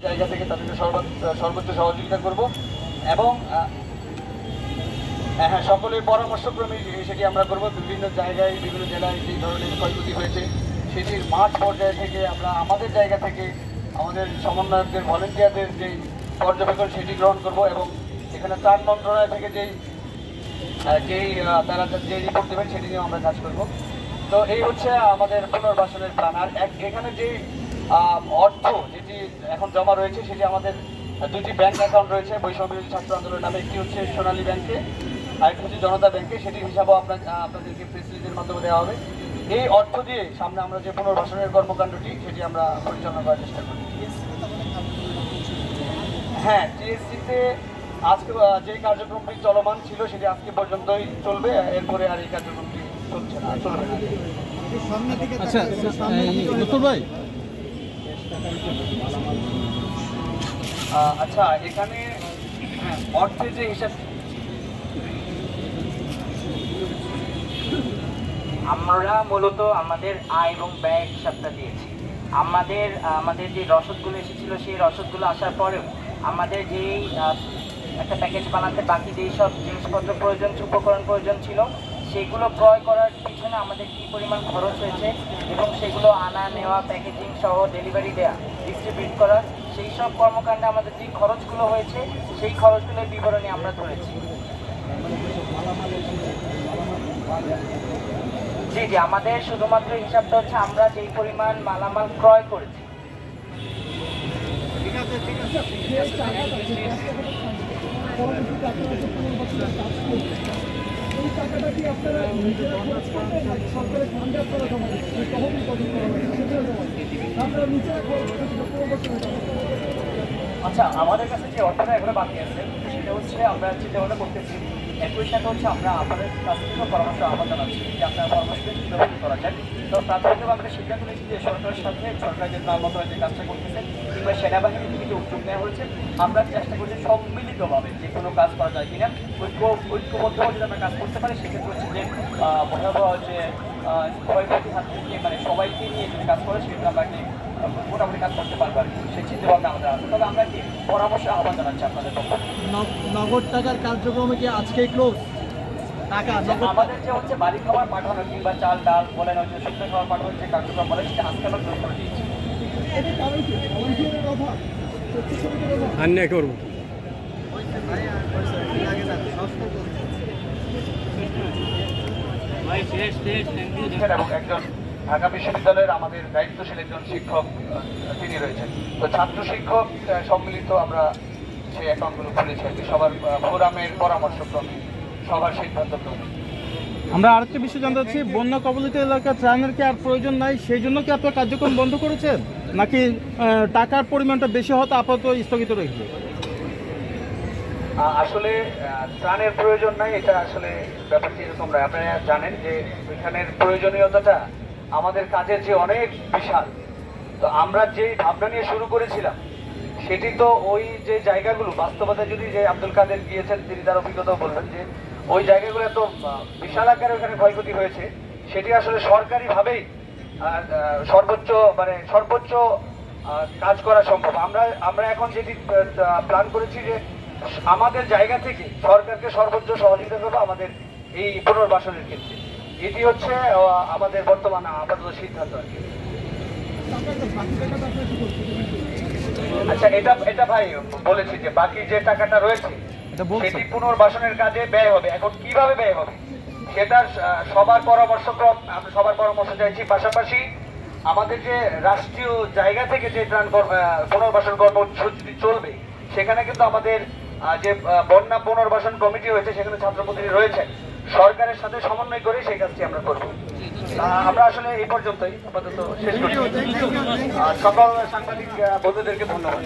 জায়গা থেকে তাদেরকে সর্বোচ্চ সহযোগিতা করব এবং হ্যাঁ, সকলের পরামর্শক্রমে সেটি আমরা করব। বিভিন্ন জায়গায় বিভিন্ন জেলায় যে ধরনের ক্ষয়ক্ষতি হয়েছে সেটির মাঠ পর্যায় থেকে আমরা আমাদের জায়গা থেকে আমাদের সমন্বয়কদের ভলেন্টিয়ারদের যেই পর্যবেক্ষণ সেটি গ্রহণ করব এবং এখানে ত্রাণ মন্ত্রণালয় থেকে তারা যে রিপোর্ট দেবেন সেটি নিয়ে আমরা কাজ করব। তো এই হচ্ছে আমাদের পুনর্বাসনের প্ল্যান। আর এখানে যে অর্থ যেটি এখন জমা রয়েছে সেটি আমাদের দুটি ব্যাংক অ্যাকাউন্ট রয়েছে বৈষম্য বিরোধী ছাত্র আন্দোলনের নামে। একটি হচ্ছে সোনালী ব্যাংকে, আরেকটি হচ্ছে জনতা ব্যাংকে। সেটির হিসাবও আপনাদেরকে প্রেস রিলিজের মাধ্যমে দেওয়া হবে। এই অর্থ দিয়ে সামনে আমরা যে পুনর্বাসনের কর্মকাণ্ডটি সেটি আমরা পরিচালনা করার চেষ্টা করি। হ্যাঁ, টিএসসিতে আজকে যে কার্যক্রমটি চলমান ছিল সেটি আজকে পর্যন্তই চলবে, এরপরে আর এই কার্যক্রমটি চলবে না। আচ্ছা, এখানে অর্থের যে হিসাব আমরা মূলত আমাদের আয় এবং ব্যয় হিসাবটা দিয়েছি। আমাদের যে রসদগুলো এসেছিল সেই রসদগুলো আসার পরেও আমাদের যেই একটা প্যাকেজ বানাতে বাকি যেই সব জিনিসপত্র প্রয়োজন, উপকরণ প্রয়োজন ছিল সেগুলো ক্রয় করার পিছনে আমাদের কী পরিমাণ খরচ হয়েছে এবং সেগুলো আনা নেওয়া, প্যাকেজিং সহ ডেলিভারি দেওয়া, ডিস্ট্রিবিউট করা, সেই সব কর্মকাণ্ডে আমাদের যে খরচগুলো হয়েছে সেই খরচগুলোর বিবরণী আমরা ধরেছি। জি জি, আমাদের শুধুমাত্র হিসাবটা হচ্ছে আমরা যেই পরিমাণ মালামাল ক্রয় করেছি। আচ্ছা, আমাদের কাছে যে অর্থটা এখনো বাকি আছে সেটা হচ্ছে আমরা চিন্তা ভাবনা করতেছি। একই সাথে হচ্ছে আমরা আপনাদের কাছ থেকেও পরামর্শ আহ্বান জানাচ্ছি যে আপনারা পরামর্শ চিন্তা করা যায়। তো প্রাথমিকভাবে আমরা সিদ্ধান্ত নিয়েছি যে সরকারের সাথে সরকার যে ত্রাণ মন্ত্রণালয় যে কাজটা করতেছে কিংবা সেনাবাহিনী থেকে যে উদ্যোগ নেওয়া হয়েছে, আমরা চেষ্টা করছি সম্মিলিতভাবে যে কোনো কাজ করা যায় কিনা, ঐক্যবদ্ধভাবে যদি আমরা কাজ করতে পারি সেক্ষেত্রে হচ্ছে যে ভয়াবহ যে ক্ষয়ক্ষতির হাত থেকে মানে সবাইকে নিয়ে যদি কাজ করে সেক্ষেত্রে আমরা কি মোটামুটি কাজ করতে পারবো আর কি। সেই চিন্তাভাবনা আমাদের আছে। তবে আমরা কি পরামর্শ আহ্বান জানাচ্ছি আপনাদের পক্ষ। নগদ টাকার কার্যক্রমে কি আজকেই ক্লোজ? টাকা আমাদের যে হচ্ছে বাড়ি খাবার পাঠানো কিংবা চাল ডাল বলেন, হচ্ছে শুকনো খাবার পাঠানোর যে কার্যক্রম বলেন সেটা আজকে আমরা ক্লোজ করে দিয়েছি। করবো এবং একজন ঢাকা বিশ্ববিদ্যালয়ের আমাদের দায়িত্বশীল একজন শিক্ষক তিনি রয়েছেন। তো ছাত্র শিক্ষক সম্মিলিত আমরা সেই অ্যাকাউন্টগুলো খুলেছি আর কি, সবার ফোরামের পরামর্শক্রমে, সবার সিদ্ধান্তক্রমে। আমরা আরেকটা বিষয় জানতে চাচ্ছি, বন্যা কবলিত এলাকা ত্রাণের কি আর প্রয়োজন নাই, সেই জন্য কি আপনার কার্যক্রম বন্ধ করেছেন নাকি টাকার পরিমাণটা বেশি হতে আপাতত স্থগিত রেখেছে? আসলে ত্রাণের প্রয়োজন নাই, এটা আসলে ব্যাপারটি এরকম নয়। আপনারা জানেন যে এখানের প্রয়োজনীয়তাটা আমাদের কাজের যে অনেক বিশাল। তো আমরা যে ভাবনা নিয়ে শুরু করেছিলাম সেটি তো ওই যে জায়গাগুলো বাস্তবতা যদি যে আব্দুল কাদের গিয়েছেন তিনি তার অভিজ্ঞতাও বলবেন যে ওই জায়গাগুলো এত বিশাল আকারে ওখানে ক্ষয়ক্ষতি হয়েছে, সেটি আসলে সরকারিভাবেই সর্বোচ্চ কাজ করা সম্ভব। আমরা এখন যেটি প্ল্যান করেছি যে আমাদের জায়গা থেকে সরকারকে সর্বোচ্চ সহযোগিতা করবো আমাদের এই পুনর্বাসনের ক্ষেত্রে। এটি হচ্ছে আমাদের বর্তমান আপাতত সিদ্ধান্ত আর কি। আচ্ছা, এটা ভাই বলেছি যে বাকি যে টাকাটা রয়েছে সেটি পুনর্বাসনের কাজে ব্যয় হবে। এখন কিভাবে ব্যয় হবে সেটা সবার পরামর্শ চাইছি। পাশাপাশি আমাদের যে রাষ্ট্রীয় জায়গা থেকে যে পুনর্বাসন কর্মসূচি চলবে সেখানে কিন্তু আমাদের যে বন্যা পুনর্বাসন কমিটি হয়েছে সেখানে ছাত্রপ্রতিনিধি রয়েছে, সরকারের সাথে সমন্বয় করে সেই কাজটি আমরা করব। আমরা আসলে এই পর্যন্তই আপাতত শেষ করি। সকল সাংবাদিক বন্ধুদেরকে ধন্যবাদ।